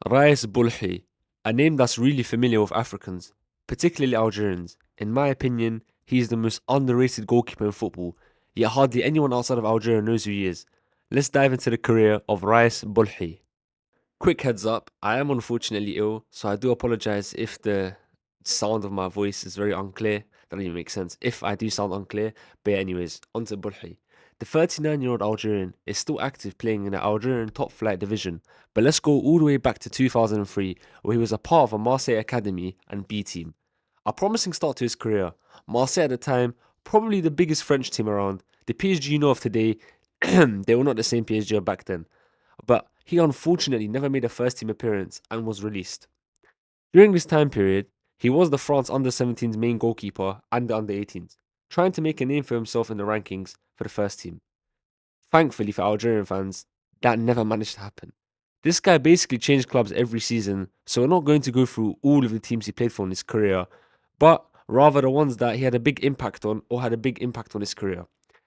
Raïs M'Bolhi, a name that's really familiar with Africans, particularly Algerians. In my opinion, he is the most underrated goalkeeper in football, yet hardly anyone outside of Algeria knows who he is. Let's dive into the career of Raïs M'Bolhi. Quick heads up, I am unfortunately ill, so I do apologize if the sound of my voice is very unclear. That doesn't even make sense. If I do sound unclear, but anyways, on to Bulhi. The 39-year-old Algerian is still active playing in the Algerian top flight division, but let's go all the way back to 2003, where he was a part of a Marseille academy and B team. A promising start to his career. Marseille at the time, probably the biggest French team around. The PSG you know of today, they were not the same PSG of back then. But he unfortunately never made a first team appearance and was released. During this time period, he was the France under 17's main goalkeeper and the under 18s, trying to make a name for himself in the rankings for the first team. Thankfully for Algerian fans, that never managed to happen. This guy basically changed clubs every season, so we're not going to go through all of the teams he played for in his career, but rather the ones that he had a big impact on or had a big impact on his career.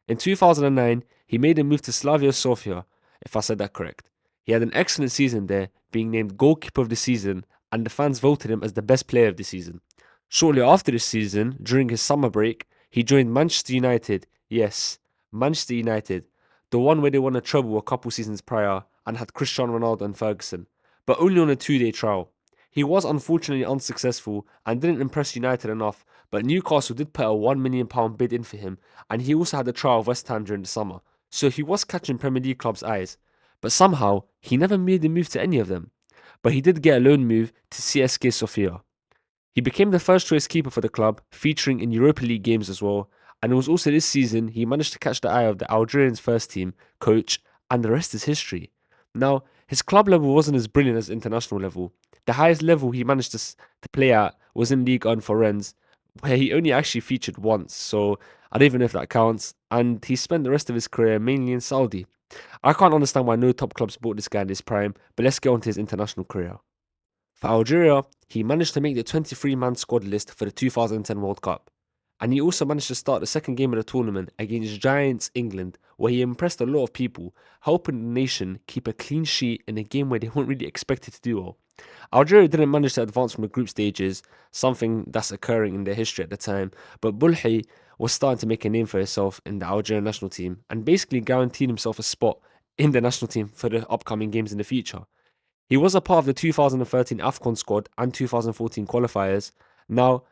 In 2009, he made a move to Slavia Sofia, if I said that correct. He had an excellent season there, being named goalkeeper of the season, and the fans voted him as the best player of the season. Shortly after this season, during his summer break, he joined Manchester United. Yes, Manchester United, the one where they won a treble a couple seasons prior and had Cristiano Ronaldo and Ferguson, but only on a 2-day trial. He was unfortunately unsuccessful and didn't impress United enough, but Newcastle did put a £1 million bid in for him, and he also had a trial of West Ham during the summer, so he was catching Premier League clubs' eyes. But somehow, he never made the move to any of them. But he did get a loan move to CSK Sofia. He became the first choice keeper for the club, featuring in Europa League games as well, and it was also this season he managed to catch the eye of the Algerians first team, coach, and the rest is history. Now, his club level wasn't as brilliant as international level. The highest level he managed to play at was in Ligue 1 for Rennes, where he only actually featured once, so I don't even know if that counts, and he spent the rest of his career mainly in Saudi. I can't understand why no top clubs bought this guy in his prime, but let's get on to his international career. For Algeria, he managed to make the 23-man squad list for the 2010 World Cup. And he also managed to start the second game of the tournament against Giants England, where he impressed a lot of people, helping the nation keep a clean sheet in a game where they weren't really expected to do well. Algeria didn't manage to advance from the group stages, something that's occurring in their history at the time, but Bulhi was starting to make a name for himself in the Algerian national team and basically guaranteed himself a spot in the national team for the upcoming games in the future. He was a part of the 2013 AFCON squad and 2014 qualifiers. Now,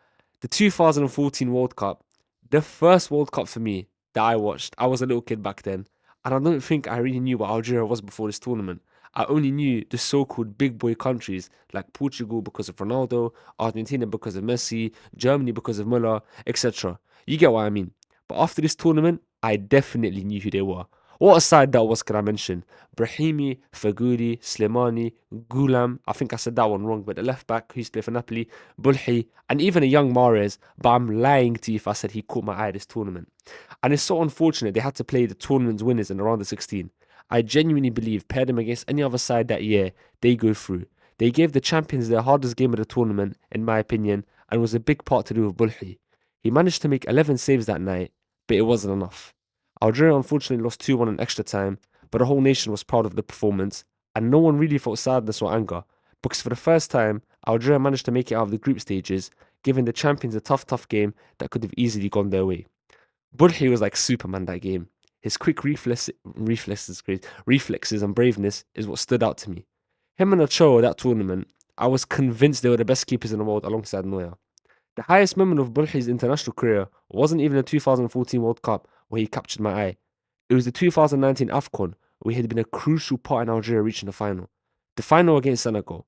the 2014 World Cup, the first World Cup for me that I watched, I was a little kid back then, and I don't think I really knew what Algeria was before this tournament. I only knew the so-called big boy countries like Portugal because of Ronaldo, Argentina because of Messi, Germany because of Müller, etc. You get what I mean. But after this tournament, I definitely knew who they were. What a side that was, can I mention? Brahimi, Faguri, Slimani, Gulam, I think I said that one wrong, but the left back who used to play for Napoli, Bulhi, and even a young Mahrez, but I'm lying to you if I said he caught my eye this tournament. And it's so unfortunate they had to play the tournament's winners in the round of 16. I genuinely believe, pair them against any other side that year, they go through. They gave the champions their hardest game of the tournament, in my opinion, and was a big part to do with Bulhi. He managed to make 11 saves that night, but it wasn't enough. Algeria unfortunately lost 2-1 in extra time, but the whole nation was proud of the performance, and no one really felt sadness or anger, because for the first time, Algeria managed to make it out of the group stages, giving the champions a tough game that could have easily gone their way. Burhi was like Superman that game. His quick reflexes and braveness is what stood out to me. Him and Ochoa that tournament, I was convinced they were the best keepers in the world alongside Neuer. The highest moment of Burhi's international career wasn't even the 2014 World Cup where he captured my eye. It was the 2019 AFCON where he had been a crucial part in Algeria reaching the final. The final against Senegal.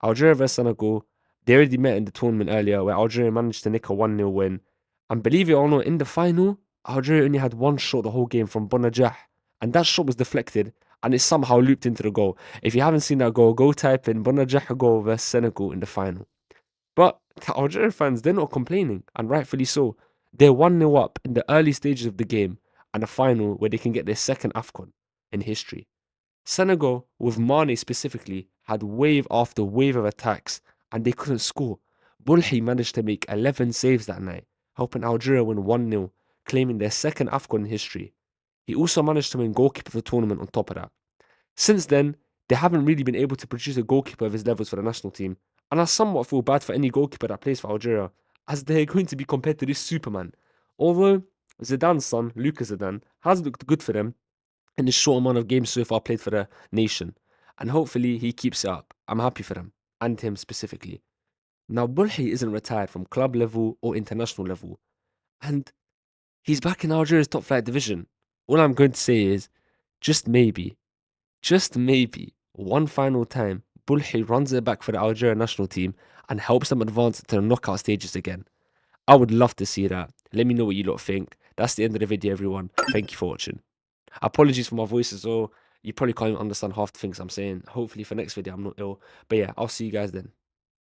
Algeria vs Senegal, they already met in the tournament earlier where Algeria managed to nick a 1-0 win. And believe it or not, in the final, Algeria only had one shot the whole game from Bonajah, and that shot was deflected and it somehow looped into the goal. If you haven't seen that goal, go type in Bonajah goal versus Senegal in the final. But the Algerian fans, they're not complaining, and rightfully so. They're 1-0 up in the early stages of the game and a final where they can get their second AFCON in history. Senegal, with Mane specifically, had wave after wave of attacks and they couldn't score. Bulhi managed to make 11 saves that night, helping Algeria win 1-0, claiming their second AFCON in history. He also managed to win goalkeeper of the tournament on top of that. Since then, they haven't really been able to produce a goalkeeper of his levels for the national team. And I somewhat feel bad for any goalkeeper that plays for Algeria, as they're going to be compared to this Superman. Although Zidane's son, Lucas Zidane, has looked good for them in the short amount of games so far played for the nation. And hopefully he keeps it up. I'm happy for him, and him specifically. Now, Bolhi isn't retired from club level or international level, and he's back in Algeria's top flight division. All I'm going to say is, just maybe, one final time, Bolhi runs it back for the Algeria national team and helps them advance to the knockout stages again. I would love to see that. Let me know what you lot think. That's the end of the video, everyone. Thank you for watching. Apologies for my voice as well. You probably can't even understand half the things I'm saying. Hopefully for next video I'm not ill. But yeah, I'll see you guys then.